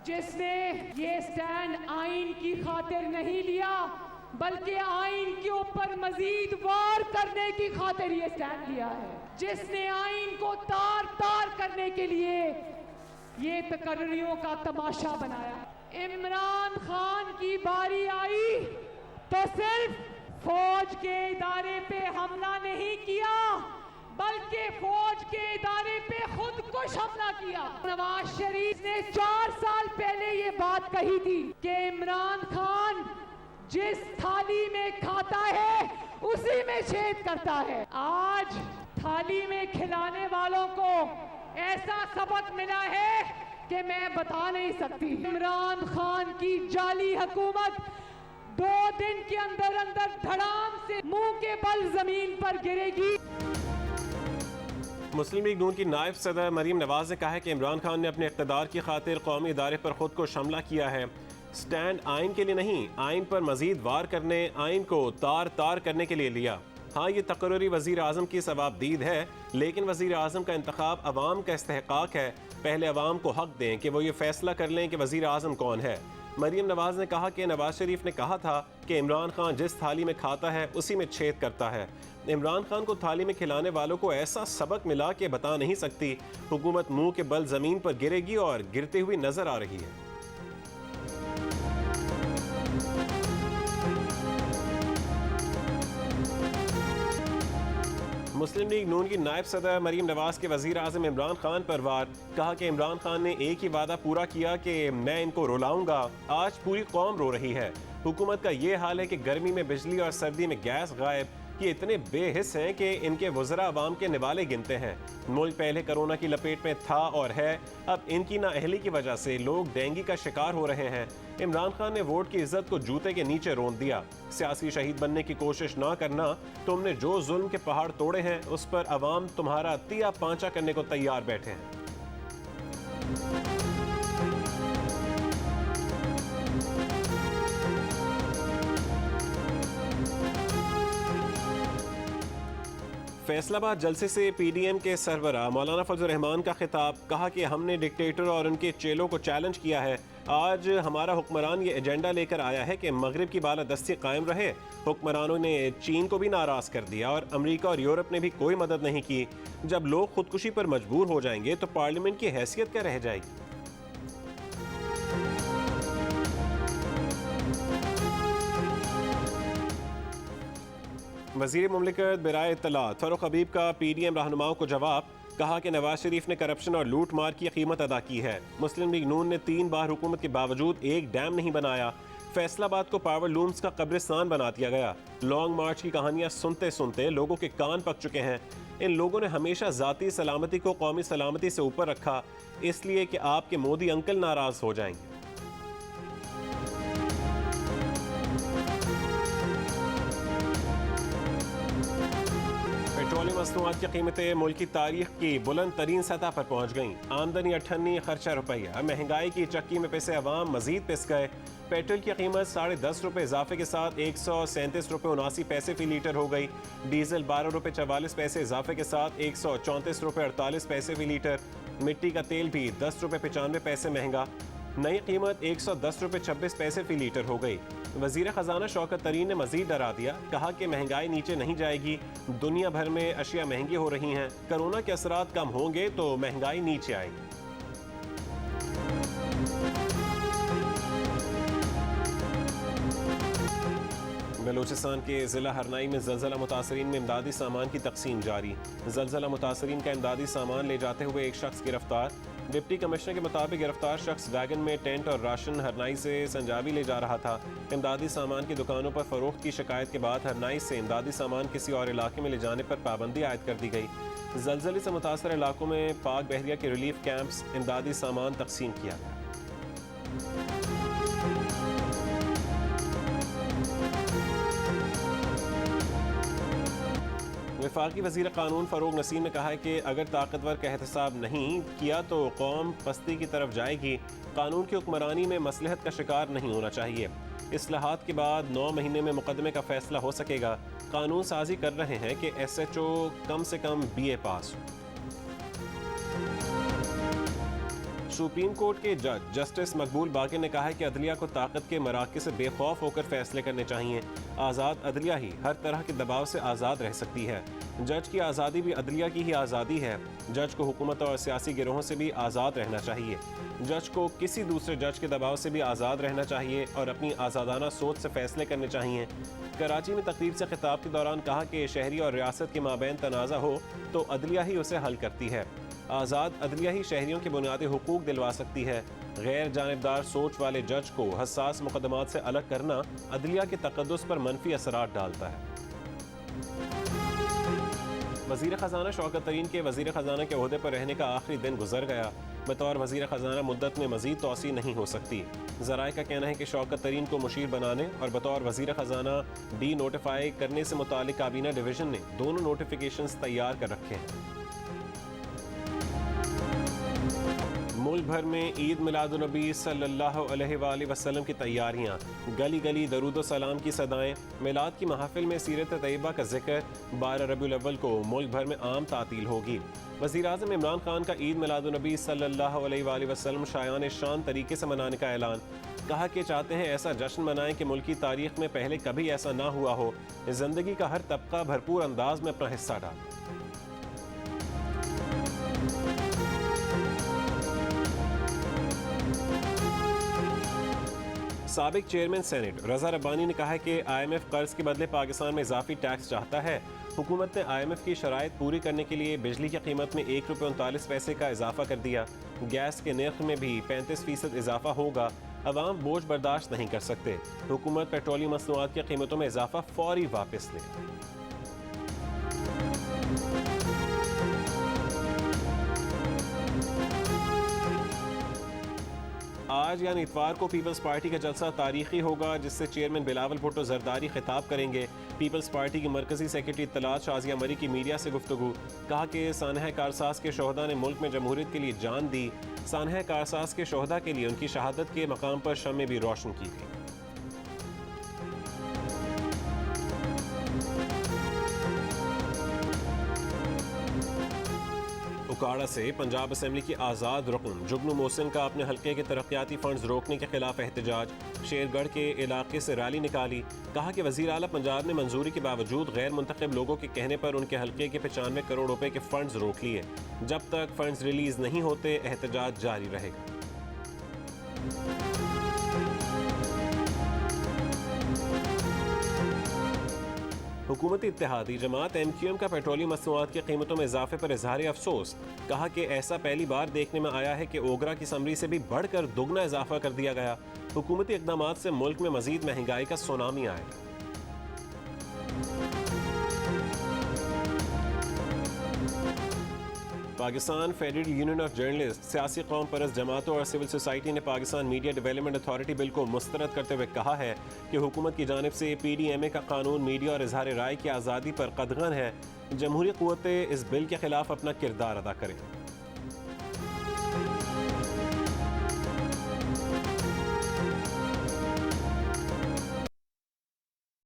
जिसने ये स्टैंड आइन की खातिर नहीं लिया बल्कि आइन के ऊपर मजीद वार करने की खातिर ये स्टैंड लिया है, जिसने आइन को तार तार करने के लिए ये तकर्रियों का तमाशा बनाया। इमरान खान की बारी आई तो सिर्फ फौज के इदारे पे हमला नहीं किया बल्कि फौज के इदारे पे खुद को हमला किया। नवाज शरीफ ने 4 साल पहले ये बात कही थी कि इमरान खान जिस थाली में खाता है उसी में छेद करता है। आज थाली में खिलाने वालों को ऐसा सबक मिला है कि मैं बता नहीं सकती। इमरान खान की जाली हुकूमत 2 दिन के अंदर अंदर धड़ाम से मुंह के बल जमीन पर गिरेगी। मुस्लिम लीग नून की नायब सदर मरीम नवाज ने कहा है कि इमरान खान ने अपने इक़्तिदार की खातिर कौमी इदारे पर खुद को हमला किया है। स्टैंड आइन के लिए नहीं, आइन पर मजीद वार करने, आइन को तार तार करने के लिए लिया। हाँ, ये तकर्री वज़ीर आज़म की सवाबदीद है, लेकिन वज़ीर आज़म का इंतखाब अवाम का इस्तेहकाक है। पहले अवाम को हक दें कि वो ये फैसला कर लें कि वज़ीर आज़म कौन है। मरीम नवाज ने कहा कि नवाज शरीफ ने कहा था कि इमरान खान जिस थाली में खाता है उसी में छेद करता है। इमरान खान को थाली में खिलाने वालों को ऐसा सबक मिला कि बता नहीं सकती। हुकूमत मुंह के बल जमीन पर गिरेगी और गिरती हुई नजर आ रही है। मुस्लिम लीग नून की नायब सदर मरीम नवाज के वज़ीर आज़म इमरान खान पर वार। कहा कि इमरान खान ने एक ही वादा पूरा किया कि मैं इनको रुलाऊंगा। आज पूरी कौम रो रही है। हुकूमत का ये हाल है कि गर्मी में बिजली और सर्दी में गैस गायब। ये इतने बेहिस हैं कि इनके वज़रा अवाम के निवाले गिनते हैं। मुल्क पहले कोरोना की लपेट में था और है, अब इनकी नाअहली की वजह से लोग डेंगू का शिकार हो रहे हैं। इमरान खान ने वोट की इज्जत को जूते के नीचे रोंद दिया। सियासी शहीद बनने की कोशिश ना करना, तुमने जो जुल्म के पहाड़ तोड़े हैं उस पर अवाम तुम्हारा तिया पांचा करने को तैयार बैठे हैं। फैसलाबाद जलसे से पीडीएम के सरबराह मौलाना फजल रहमान का खिताब। कहा कि हमने डिक्टेटर और उनके चेलों को चैलेंज किया है। आज हमारा हुक्मरान ये एजेंडा लेकर आया है कि मगरिब की बालादस्ती कायम रहे। हुक्मरानों ने चीन को भी नाराज कर दिया और अमेरिका और यूरोप ने भी कोई मदद नहीं की। जब लोग खुदकुशी पर मजबूर हो जाएंगे तो पार्लियामेंट की हैसियत क्या रह जाएगी। वज़ीर मुमलिकत बराए इत्तलात फ़ारूक हबीब का पीडीएम रहनुमाओं को जवाब। कहा कि नवाज शरीफ ने करप्शन और लूट मार की कीमत अदा की है। मुस्लिम लीग नून ने 3 बार हुकूमत के बावजूद एक डैम नहीं बनाया। फैसलाबाद को पावर लूम्स का कब्रिस्तान बना दिया गया। लॉन्ग मार्च की कहानियां सुनते सुनते लोगों के कान पक चुके हैं। इन लोगों ने हमेशा ज़ाती सलामती को कौमी सलामती से ऊपर रखा, इसलिए कि आपके मोदी अंकल नाराज हो जाएंगे। पेट्रोलियम मसनूआत की कीमतें मुल्क की तारीख की बुलंद तरीन सतह पर पहुँच गईं। आमदनी 98, खर्चा रुपया। महंगाई की चक्की में पिसे अवाम मजीद पिस गए। पेट्रोल की कीमत 10.5 रुपये इजाफे के साथ 137 रुपये 79 पैसे फी लीटर हो गई। डीजल 12 रुपये 44 पैसे इजाफे के साथ 134 रुपये 48 पैसे फी लीटर। मिट्टी का तेल भी 10 रुपये 95 पैसे महंगा। नई कीमत 110 रुपये 26 पैसे फी लीटर हो गई। वजीर खजाना शौकत तरीन ने मजीद डरा दिया। कहा कि महंगाई नीचे नहीं जाएगी। दुनिया भर में अशिया महंगी हो रही हैं। कोरोना के असरात कम होंगे तो महंगाई नीचे आएगी। बलूचिस्तान के ज़िला हरनाई में ज़लज़ला मुतासरीन में इमदादी सामान की तकसीम जारी। ज़लज़ला मुतासरीन का इमदादी सामान ले जाते हुए एक शख्स गिरफ्तार। डिप्टी कमिश्नर के मुताबिक गिरफ्तार शख्स वैगन में टेंट और राशन हरनाई से संजाबी ले जा रहा था। इमदादी सामान की दुकानों पर फरोख्त की शिकायत के बाद हरनाई से इमदादी सामान किसी और इलाके में ले जाने पर पाबंदी आयद कर दी गई। ज़लज़ले से मुतासर इलाकों में पाक बहरिया के रिलीफ कैंप्स इमदादी सामान तकसीम किया गया। वफाकी वज़ीर क़ानून फ़रूग नसीम ने कहा है कि अगर ताकतवर का एहतसाब नहीं किया तो कौम पस्ती की तरफ जाएगी। कानून की हुक्मरानी में मसलहत का शिकार नहीं होना चाहिए। इस्लाहात के बाद 9 महीने में मुकदमे का फैसला हो सकेगा। कानून साजी कर रहे हैं कि SHO कम से कम BA पास हो। सुप्रीम कोर्ट के जज जस्टिस मकबूल बाकी ने कहा है कि अदलिया को ताकत के मराकज़ से बेखौफ होकर फैसले करने चाहिए। आज़ाद अदलिया ही हर तरह के दबाव से आज़ाद रह सकती है। जज की आज़ादी भी अदलिया की ही आज़ादी है। जज को हुकूमत और सियासी गिरोहों से भी आज़ाद रहना चाहिए। जज को किसी दूसरे जज के दबाव से भी आज़ाद रहना चाहिए और अपनी आज़ादाना सोच से फैसले करने चाहिए। कराची में तकरीब से खिताब के दौरान कहा कि शहरी और रियासत के माबैन तनाज़ा हो तो अदलिया ही उसे हल करती है। आज़ाद अदलिया ही शहरियों के बुनियादी हुकूक दिलवा सकती है। गैर जानिबदार सोच वाले जज को हसास मुकदमात से अलग करना अदलिया के तकद्दुस पर मनफी असरात डालता है। वज़ीर ख़ज़ाना शौकत तरीन के वज़ीर ख़ज़ाना के ओहदे पर रहने का आखिरी दिन गुजर गया। बतौर वज़ीर ख़ज़ाना मुद्दत में मज़ीद तोसी नहीं हो सकती। ज़राए का कहना है कि शौकत तरीन को मुशीर बनाने और बतौर वज़ीर ख़ज़ाना डी नोटिफाई करने से मुतालिक काबीना डिवीज़न ने दोनों नोटिफिकेशंस तैयार कर रखे हैं। मुल्क भर में ईद मिलादुन्नबी सल्लल्लाहु अलैहि वसल्लम की तैयारियां, गली गली दरूद सलाम की सदाएं। मिलाद की महफिल में सीरत तैयबा का जिक्र। 12 रबीउल अव्वल को मुल्क भर में आम तातील होगी। वज़ीर आज़म इमरान खान का ईद मिलादुन्नबी सल्लल्लाहु अलैहि वसल्लम शायान शान तरीके से मनाने का ऐलान। कहा कि चाहते हैं ऐसा जश्न मनाएं कि मुल्क की तारीख में पहले कभी ऐसा ना हुआ हो। जिंदगी का हर तबका भरपूर अंदाज में अपना हिस्सा डाले। साबिक चेयरमैन सेनेट रजा रब्बानी ने कहा है कि IMF कर्ज के बदले पाकिस्तान में इजाफी टैक्स चाहता है। हुकूमत ने IMF की शराइत पूरी करने के लिए बिजली की कीमत में ₹1.39 का इजाफा कर दिया। गैस के नर्ख में भी 35% इजाफा होगा। अवाम बोझ बर्दाश्त नहीं कर सकते। हुकूमत पेट्रोलियम मसनूआत की कीमतों में इजाफा फौरी वापस ले। आज यानी इतवार को पीपल्स पार्टी का जलसा तारीखी होगा, जिससे चेयरमैन बिलावल भुट्टो जरदारी खिताब करेंगे। पीपल्स पार्टी की मरकजी सेक्रेटरी इत्तलात शाजिया मरी की मीडिया से गुफ्तगू। कहा कि सानहा कारसाज के शोहदा ने मुल्क में जमहूरियत के लिए जान दी। सानहा कारसाज के शोहदा के लिए उनकी शहादत के मकाम पर शम्में भी रोशन की गई। उकाड़ा से पंजाब असेंबली की आज़ाद रुकन जुगनू मोहसिन का अपने हल्के के तरक्याती फंड्स रोकने के खिलाफ एहतजाज। शेरगढ़ के इलाके से रैली निकाली। कहा कि वज़ीर आला पंजाब ने मंजूरी के बावजूद गैर मुंतखब लोगों के कहने पर उनके हल्के के 95 करोड़ रुपए के फंड्स रोक लिए। जब तक फंड्स रिलीज नहीं होते एहतजाज जारी रहेगा। हुकूमती इत्तेहादी जमात MQM का पेट्रोलियम मसनूआत की कीमतों में इजाफे पर इजहार अफसोस। कहा कि ऐसा पहली बार देखने में आया है कि ओगरा की समरी से भी बढ़कर दुगना इजाफा कर दिया गया। हुकूमती इक़दामात से मुल्क में मजीद महंगाई का सुनामी आएगा। Pakistan federal union of journalist सियासी कौम परस्त जमातों और सिविल सोसाइटी ने Pakistan media development authority bill को मुस्तरद करते हुए कहा है कि हुकूमत की जानिब से PDMA का कानून मीडिया और इजहार राय की आज़ादी पर कदगन है। जमहूरी क़ुव्वतें इस बिल के खिलाफ अपना किरदार अदा करें।